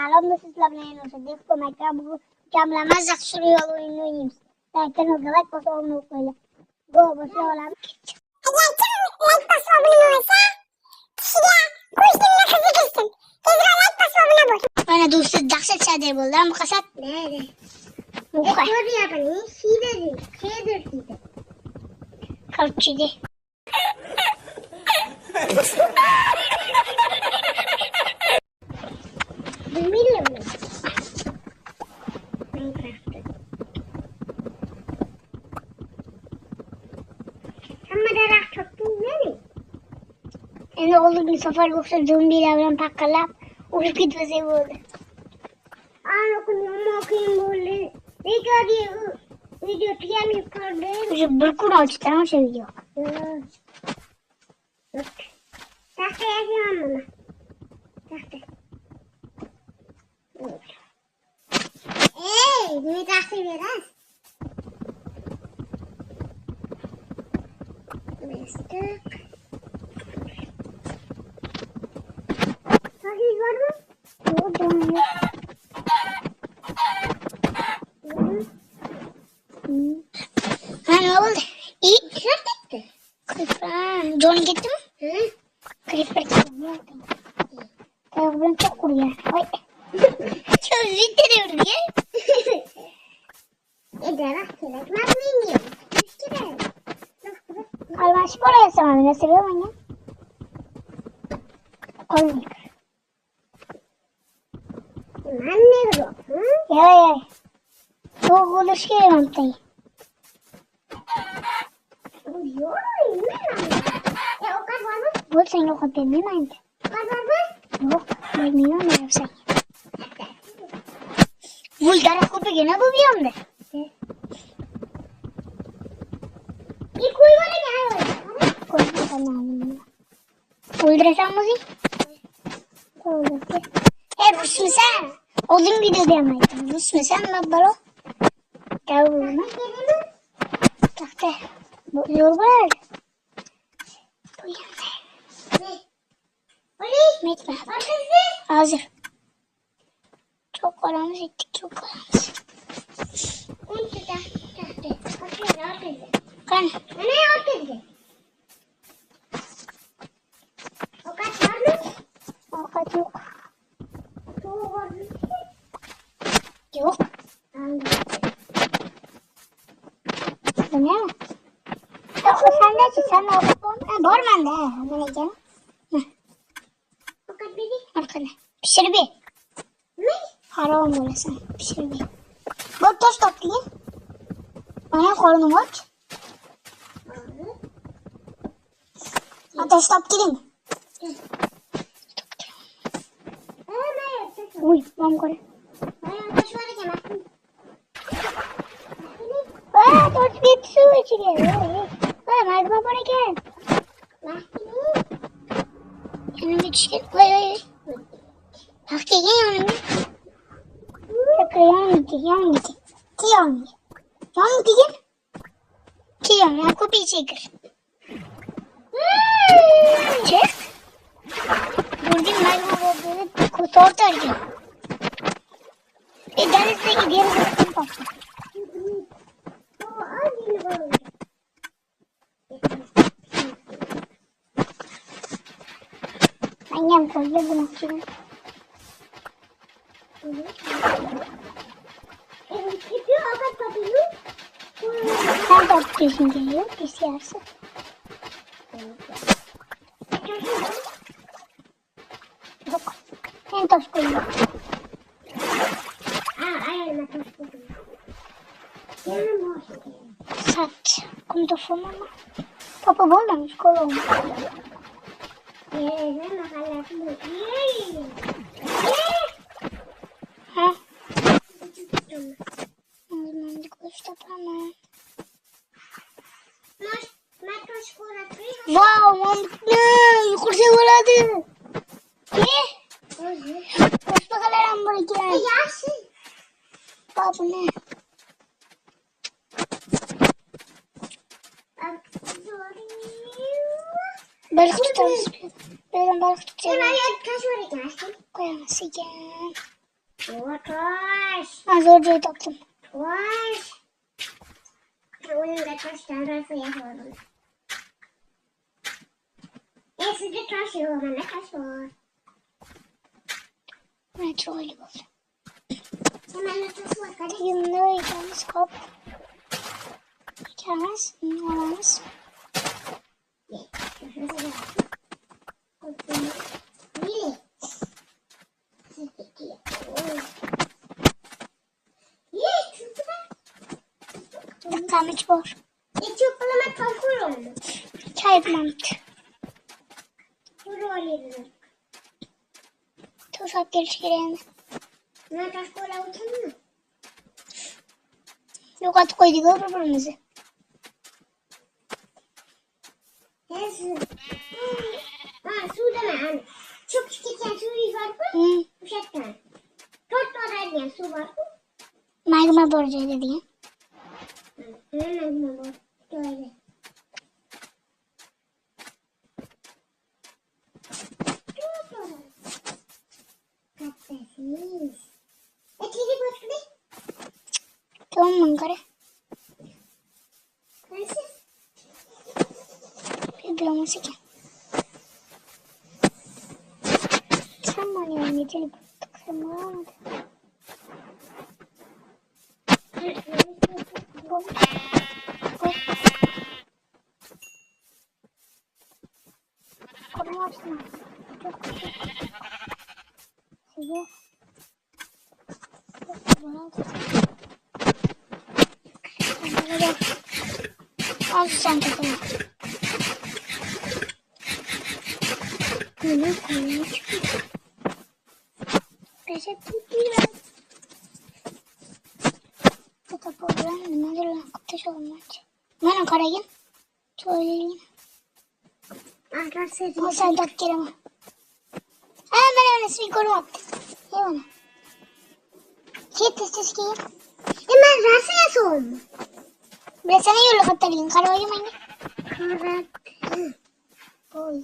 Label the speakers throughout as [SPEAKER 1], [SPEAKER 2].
[SPEAKER 1] سلام دوستان من نوشدیف کمکم بود کاملا مزخ شروع oyunu derken o kadar kısa olmuyor böyle. Go başlayalım.
[SPEAKER 2] Eğer tüm like bas abone olsa kişiye kuşlarına kızı kızsın. Ezra like bas abone bul.
[SPEAKER 1] Bana dostu dahşet çadır buldum. Bu kasat.
[SPEAKER 2] Nerede?
[SPEAKER 1] Bu kadar.
[SPEAKER 2] Ekor yapani şiidir. Şeydir şiidir.
[SPEAKER 1] Kalçıydı.
[SPEAKER 2] Bilmiyorum. Ama çok değil.
[SPEAKER 1] Endi oldu bir sefer yoksa zombiler bilen pakkalap uçup gitmesi oldu.
[SPEAKER 2] Okuyayım böyle. Video tiyam yukarıda.
[SPEAKER 1] Uçup bırkun oldu tamam şey video.
[SPEAKER 2] Tahta yazıyorum ama. Tahta. Ne tahta biraz? Bastık. Tahta var mı?
[SPEAKER 1] Yok canım yok. Ha ne oldu? İyi.
[SPEAKER 2] Şart etti.
[SPEAKER 1] Creeper. John gitti mi?
[SPEAKER 2] Hı?
[SPEAKER 1] Creeper gitti. Buradan çok kuruyor. Ay. Çok zittiriyor ya.
[SPEAKER 2] Ederak kelek var mıyım? Müşkile.
[SPEAKER 1] Alman spor yapsam ne seviyorum ya? Koymuyor.
[SPEAKER 2] Anne yok.
[SPEAKER 1] Ya. Çok olur şey yapayım.
[SPEAKER 2] Yok. O kadar var mı?
[SPEAKER 1] Bu sen yok yapayım değil mi?
[SPEAKER 2] O kadar var mı?
[SPEAKER 1] Yok. Bilmiyorum ne yapsam. Vulgar kupı gene bu biliyorum da.
[SPEAKER 2] İlk uyuları gel.
[SPEAKER 1] Koyma tamam. Uydurasam mı? Uydurasam. Rus mu sen? Oğlum gidiyor diyemedim. Rus mu sen? Ne balo? Gel buraya. Tahta. Bu yorgun. Bu yanında. Metme. Hazır. Çok karanlık ettik. Çok karanlık. Kan. Avukat yok. Yok. Bu ne? Yok sen de çık. Sen de avukat ol. Var bende. Bu ne canım? Arkada. Pişir bir. Haram böyle sen. Pişir bir. Bak toz toplayayım. Bana korunu aç. Ateş toplayayım. Uy, mam kore. Toz bir su içeriye. Magma bana gel. Yanıma çıkın. Vay. Hakikaten yanıma. Yanıma gel. Aku पीछे कर चेक बुर्दी मार वो बोले कुछ और चढ़ गया इधर से इधर से पास ayam ko ye bana çıkın sen de atıyorsun geliyor pis yersin. Yok. En taş koyuyor. Sat. Kumda fumama. Papa bulmamış kol olmuş. Ha? Azmanlık kuş toplama. Wow, mantıklı. Yukarıya vuradı. Ne? Koş bakalım buraya. Baba ne? Balık tutarız. Ben balık tutacağım.
[SPEAKER 2] Hemen kaç var?
[SPEAKER 1] Koyamazsın.
[SPEAKER 2] Koş.
[SPEAKER 1] Ha zorca taktım.
[SPEAKER 2] Koş. Oyunda kaç tane rafı yapalım. Sizde taş yok, bende taş var.
[SPEAKER 1] Metro öyle oldu.
[SPEAKER 2] Hemen de taş var kardeşim.
[SPEAKER 1] Yanında yiyeceğimiz kop. Yiyeceğimiz. Numaramız.
[SPEAKER 2] Really?
[SPEAKER 1] Tam hiç var.
[SPEAKER 2] Çok bulama kalkıyor mu?
[SPEAKER 1] Çay yapmamıştı.
[SPEAKER 2] Buraya
[SPEAKER 1] Tuzak gelişkireğinde.
[SPEAKER 2] ne taş kola utanma.
[SPEAKER 1] Yok artık koyduk öbürümüzü.
[SPEAKER 2] Nasıl? Su deme anne. Çok küçükken su var mı?
[SPEAKER 1] Hı.
[SPEAKER 2] Uşaktan. Çok da su var mı?
[SPEAKER 1] Magma borcu dediğin.
[SPEAKER 2] Hemen baba. Böyle. Patates. Etleri bakın.
[SPEAKER 1] Tamam mı kare?
[SPEAKER 2] Nasıl?
[SPEAKER 1] Bir bulaması ki. Sen bana yani yeteri baktık. Sen bana almadın. Bol. Bol. Koruma açma. Çok küçük. Size. Bana aldı. Bana gel. Al sen takımı. Bunu çıkıyor. Reset tutuyor. Bu kapı olan nedir lan? Kutuş olmaç. Bana karayın. Söyleyeyim.
[SPEAKER 2] Arkadaşlar sevdim.
[SPEAKER 1] Ama sen tak kereme. Ben öyle bir koruma attım. İyi bana. Şey testis giyeyim.
[SPEAKER 2] Hemen rasaya soğum.
[SPEAKER 1] Ben sana yolla katarayım. Karayım anne.
[SPEAKER 2] Karat.
[SPEAKER 1] Oy.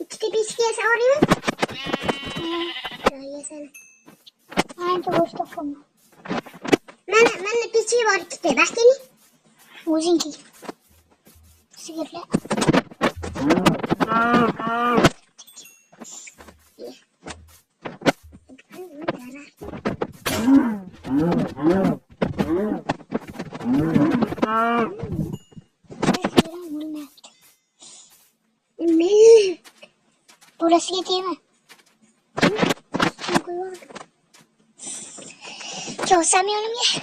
[SPEAKER 2] İşte bir iskiyesi arıyor. Yesene.
[SPEAKER 1] Aynı boş toplama.
[SPEAKER 2] Ben de piçi var işte. Başka ne?
[SPEAKER 1] Uzinki. Sigirle. Burası yetiyor mu? Çok sevmiyorum ya.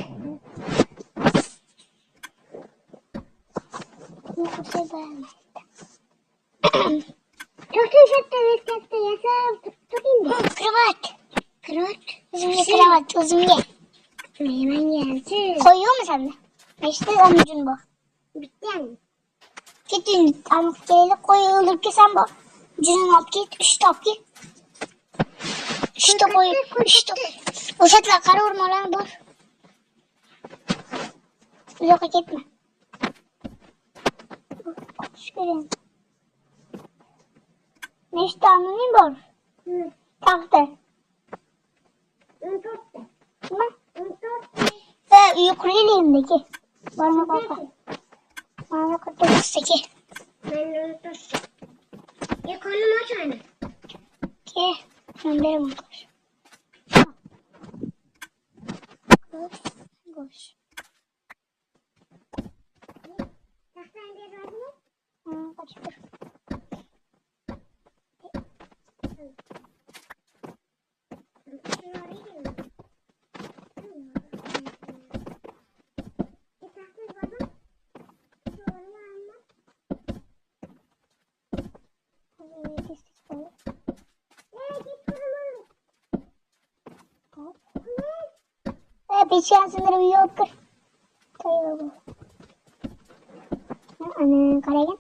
[SPEAKER 1] Çok seviyorum.
[SPEAKER 2] Çok teşekkür ederim. Tutayım mı?
[SPEAKER 1] Kravat.
[SPEAKER 2] Kravat.
[SPEAKER 1] Uzun kravat. Uzun ye.
[SPEAKER 2] Hemen gelsin.
[SPEAKER 1] Koyuyor mu sende? İşte amacın bu.
[SPEAKER 2] Bitti yani.
[SPEAKER 1] Gittin amcalarıyla koyulur ki sen bu. Cünün hap git. İşte hap git. İşte koy. İşte koy. Uşakla kara ormanlarına dur. Yok etme. Şükürüm. Neşte anlayayım var. Taktı.
[SPEAKER 2] Tuttu.
[SPEAKER 1] Tamam.
[SPEAKER 2] Tuttu.
[SPEAKER 1] Ve yukarıdaki. Bana bak. Bana katılmıştaki.
[SPEAKER 2] Ben de tuttu. Ya konum aç anne.
[SPEAKER 1] Ki. Gönderim arkadaş. Koş.
[SPEAKER 2] Tahtan bir var mı?
[SPEAKER 1] Kaçtır. Bir şansındır yok. Kayıyor bu. Ana karayın.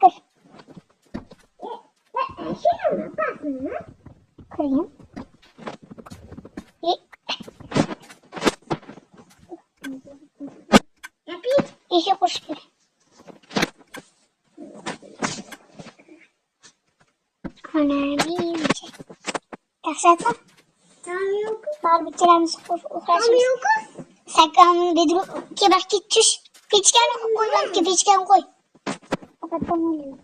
[SPEAKER 1] Kır. Kırayım. İşe kuş gibi. Ana bir şey. Taksatma.
[SPEAKER 2] Tamam yok.
[SPEAKER 1] Barbiklerimiz uğraşmış. Sakalını bedru kebap gitmiş. Piçken koy lan ki piçken koy. Kapattım oluyor.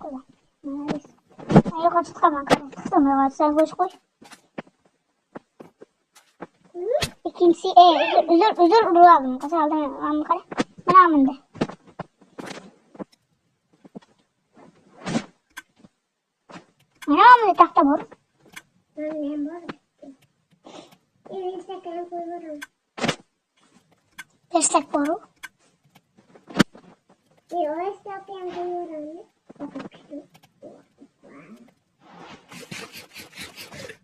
[SPEAKER 1] Koy. Neyse. Yok açık tamam. Tutamıyor sen koy. İkincisi özür aldım. Kasa aldım ben bu kare. Ben aldım de. Ne aldım de tahta boru.
[SPEAKER 2] Annem var. Evet sakın koyuyorum.
[SPEAKER 1] Destek boru.
[SPEAKER 2] Yok sakın koyuyorum.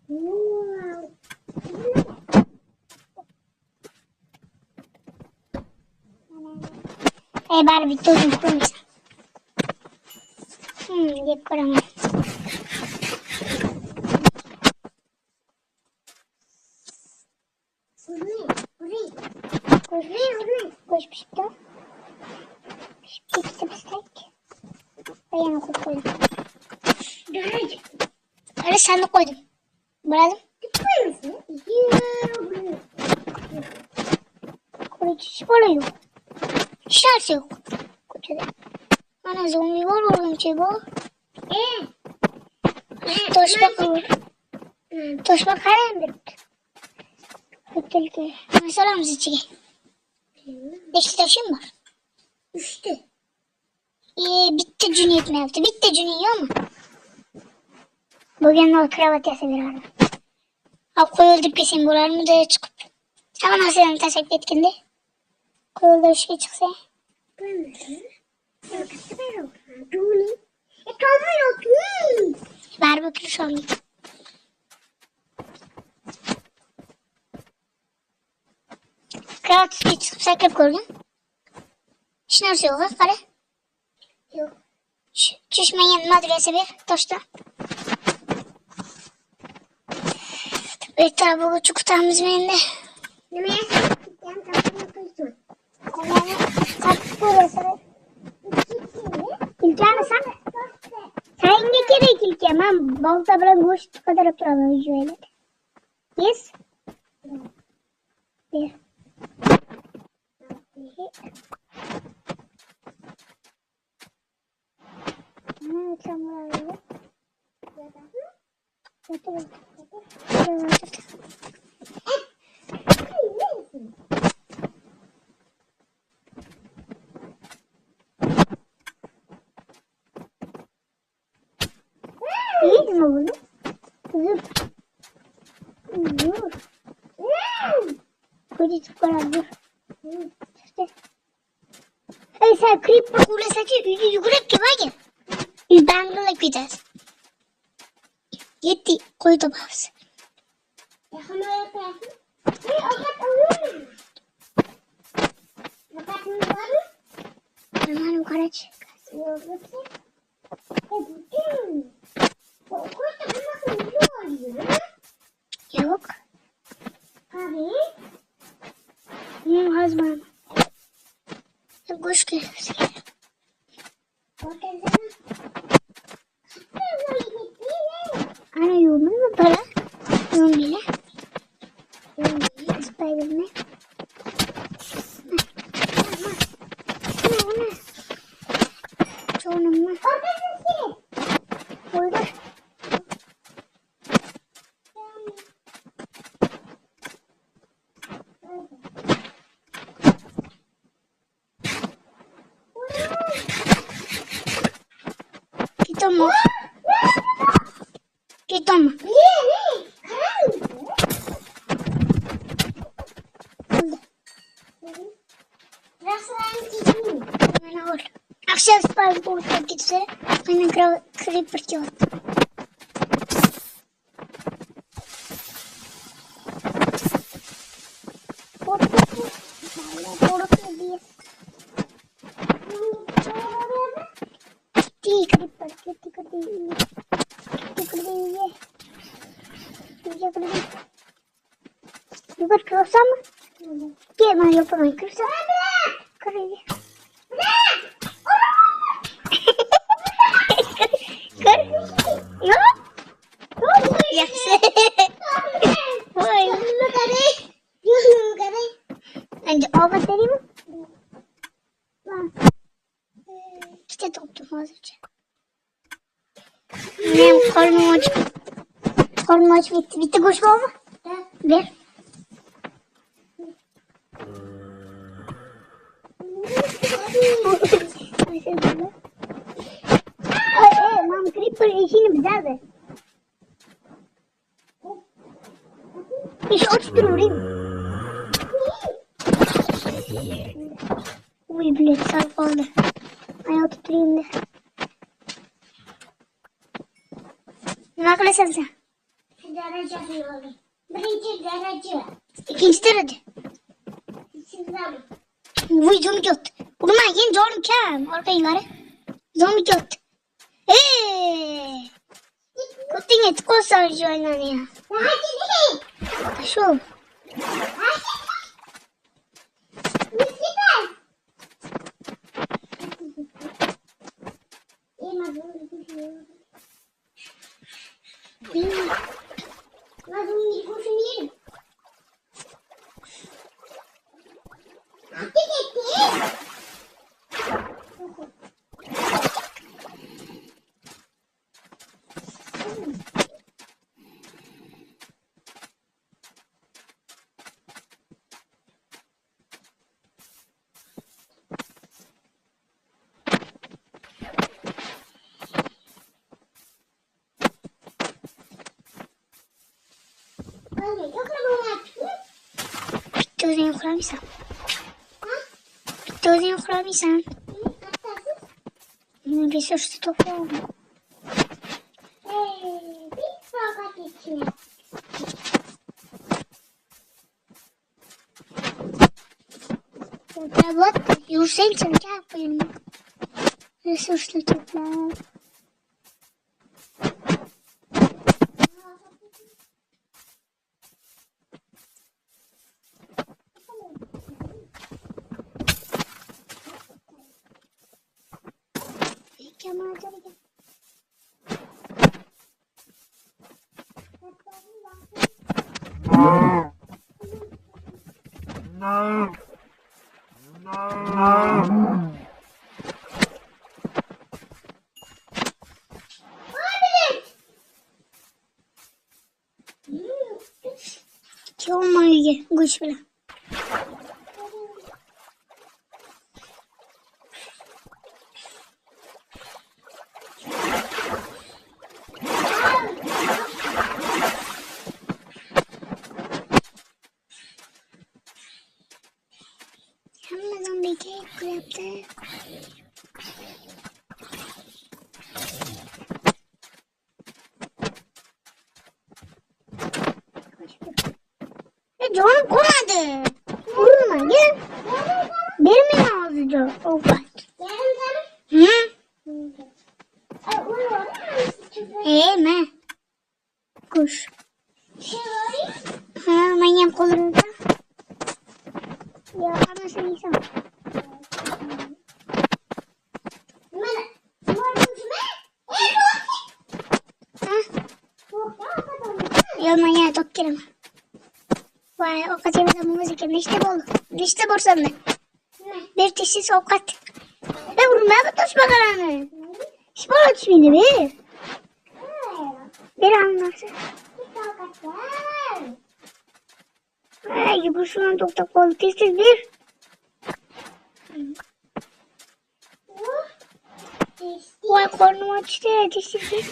[SPEAKER 2] Wow.
[SPEAKER 1] Bari bir tuzun koyacağım. Yiyip koyamam. Koş pişti. Pişti pistek. Ayağını koydum. Öyle sandık koydum. Bıraktım. Koruyucu sporu yok. Şans yok. Kutuda. Ana zombi var oğlum ki bu. Toşbak olur. Toşbak harem bir. ki. Mesela mısın çeki? Beşli taşım var.
[SPEAKER 2] Üçtü.
[SPEAKER 1] Bitti Cüneyt mi yaptı? Bitti Cüneyt ama. Bugün o kravat yasa bir ara. Abi koyulduk bir sembolarımı da çıkıp. Hemen Asya'nın taşak etkindi. Koyuldu bir şey çıksa. Ver bakayım şu an. Kravat üstü çıkıp sakıp koydum. Şunlar yok ha kare.
[SPEAKER 2] Yok.
[SPEAKER 1] Çüşmeyen madrese bir taşta. Bir tarafı çukurtamız benim de.
[SPEAKER 2] Ne yapayım?
[SPEAKER 1] Yani sakıp burası bir. İlcanı sen. Sen ne gerek ilke? Ben balta bırak boş kadar oturalım şöyle. Yes. Bir. Ne uçan var? İyiydi mi bunu? Dur. Dur. Koca çıkaran dur. İşte. Hey sen creeper uğraşacak yugurek gibi hadi. Biz Bangladeş'e gideceğiz. Yetti koydum hapsi. Hemen karaç. Yok. Hazman. Kuş geliyor. Ana yolunu mu para? Yol bile. Spiderman. Çoğunum mu? Uydur. Git ama. Git ama. Hemen al. Akşam sipariş borçlar gitse. Hemen creeper yok. Yukarı kırılsam mı? Gel ben yapamayım kırsam. Kırıyor. Benim karnım aç. Karnım aç bitti. Bitti kuş baba. Ver. Mam creeper işini bize ver. İş oturtturayım. Uy bilet sarf oldu. Ay oturtturayım da. Ne yapıyorsun sen?
[SPEAKER 2] Derece diyorum. Birinci derece.
[SPEAKER 1] İkinci derece.
[SPEAKER 2] Sizden.
[SPEAKER 1] Uy zombi göt. Ulan yeni canım kem. Arkayı gari. Zombi göt. Kutin et kosar joynan ya.
[SPEAKER 2] Hadi
[SPEAKER 1] Şu. Bitti o zaman kurabilsem. Bitti o zaman kurabilsem. Bir sürü toplayalım. Bak, Hüseyin sen gel koyalım. Resurslu topla. Kemal gel. Olma ilgi. Kuş bile. Hemen bir kek yaptı. Canım komadı. Vurma gel. Benim ağzıca. O bak. Hı? Ne? Kuş. Ha, manyak kolunu da. Ya anasını yiyeceğim. Ya manyak çok kirem. Vay o kadar da müzik işte bol. İşte borsamda. Bir teşhis avukat. Ben vurmaya mı taş bakalım? Spor açmaydı bir. Bir anlarsın. Ay bu şu an çok da kol teşhis bir. Vay karnım açtı teşhis bir.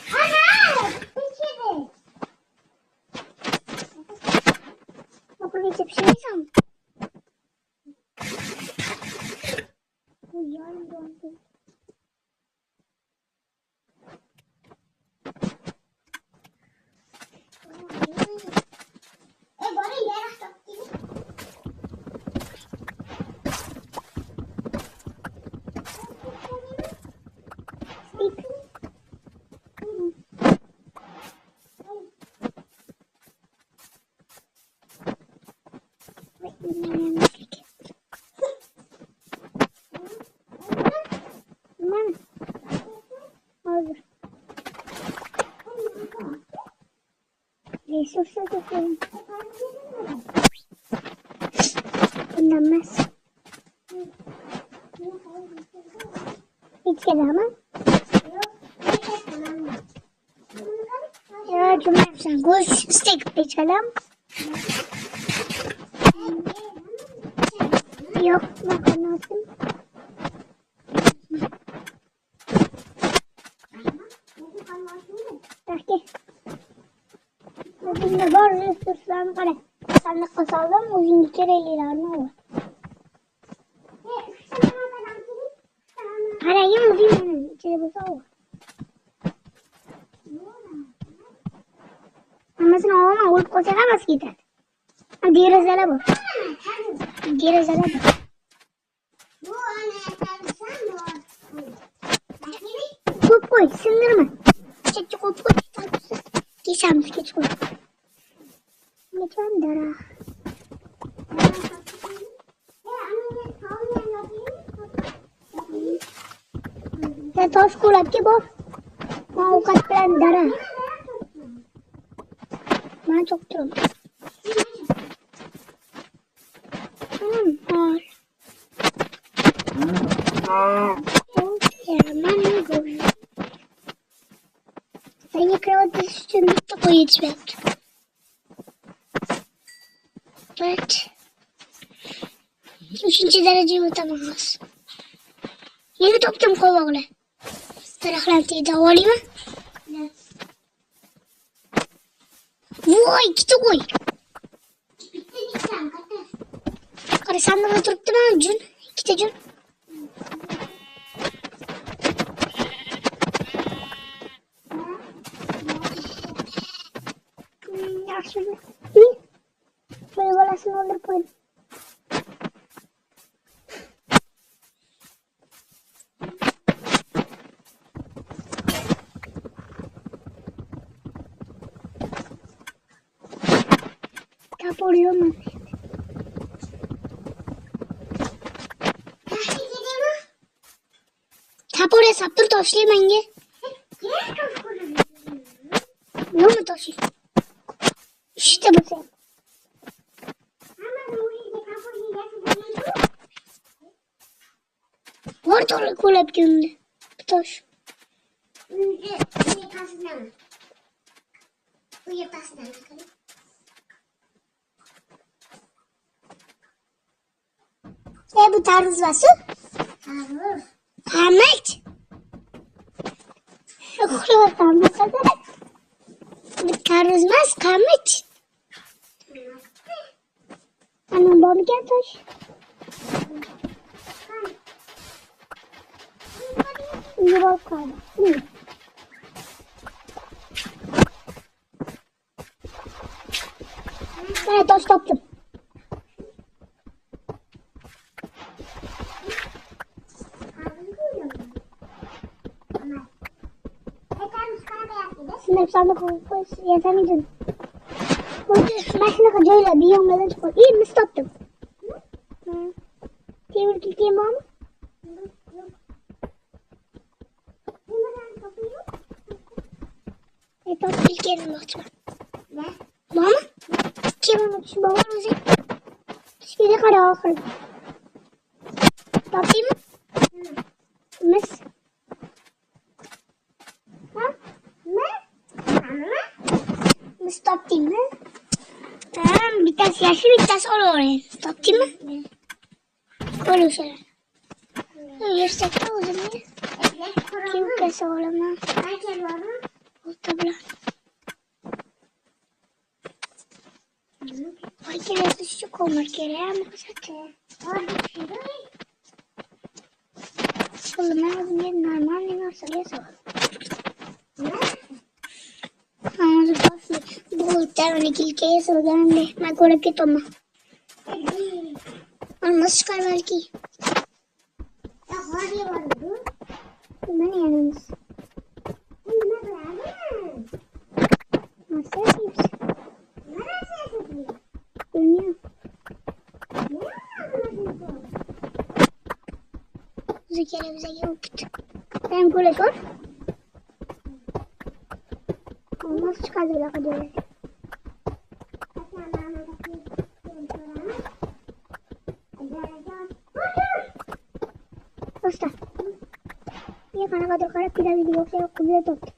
[SPEAKER 1] Bakın hiç bir şey yiyeceğim. Yarın döndüm. Resursa toplayalım. Dinlenmez. Hiç kere ama. Bakın yapsam. Koş istek geçelim. Yok bakın nasıl. Belki. Bugün de var resurslarını kare. Sen de kasalım uzun bir kere ilerine var. Parayı mı değil mi? İçeri basal var. Anlasın olma ulup koşaramaz gider. Diğer zara bu. Diğer zara bu. Kop koy, sındırma. Çekçi kop koy. Geçen geç koy. Geçen dara. Sen toz kulak ki bu. Mau kat plan dara. Ben çok durum. Saya krawat üstünde koyacak. Evet. Üçüncü dereceyi unutamaz. Yeni toptum kovakla. Taraklantıyı da alayım mı? Ne? Vay iki koy. Bitti diyeceğim katır. Karı sen de oturup durma Cun. İki Cun. Şöyle. Şöyle balasını olur koyun. Tap oluyor mu? Tap oraya saptır toşlayayım hangi? Ne mu toşlayayım? İşte bu sen. Var doğru kulüp günde. Bir toş. Bu tarz nasıl? Tarz. Ahmet. Kulüp Ahmet kadar. Bu tarz nasıl Ahmet? Anam balı gel toş. İyi bak kaldı. Ben toş toptum. Şimdi efsane koy. Yetemedim. Başına kacayla bir yolmadan çıkıyor. İyi mi stoptum? Tevir kiliteyim var mı? Top kilitleyelim bakacağım. Ne? Var mı? Kim onu şu babam mısın? Şimdi kara akıl. Top değil mi? Mis. Ha? Ne? Mis top değil mi? Tamam bir tas yaşlı bir tas olur. Top değil mi? Olur şöyle. Yüksekte o zaman. Kim kese olamaz. Herkes var mı? Tabla. Ay kere şu komur kere ama kısatı. Oğlum ben bir normal ne nasıl yazıyor? Ama bu tane kilkeye sorgan de. Ben korak ki toma. Olmaz çıkar belki. Ya hadi var bu. Ne yanımız? Nasıl yapayım? Nasıl yapayım? Bilmiyorum. Zekere bize yaptı. Ben böyle sor. Olmaz çıkardı bile kadar. Usta. Niye kana kadar karak bir daha yoksa yok kubile toptu.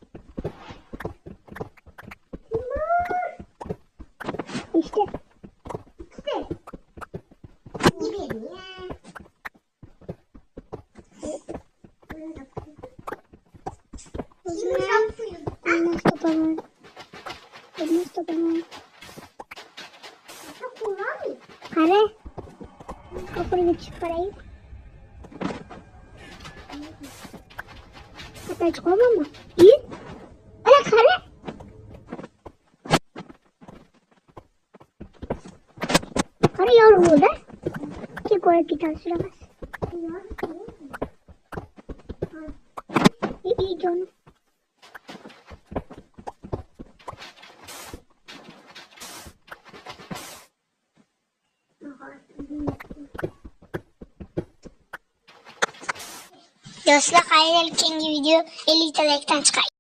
[SPEAKER 1] İşte.
[SPEAKER 2] İşte. Gibi ya. Şimdi yapıyorum.
[SPEAKER 1] Elmas toplama. Elmas toplama.
[SPEAKER 2] Çok kullanmıyor.
[SPEAKER 1] Kare. Kapıyı geç parayı. Hatta çıkamam mı? İyi. Ana kare. Kare yavrum burada. Tek olarak bir tane süremez. İyi canım. Dostlar hayal ikinci video 50 TL'den çıkar.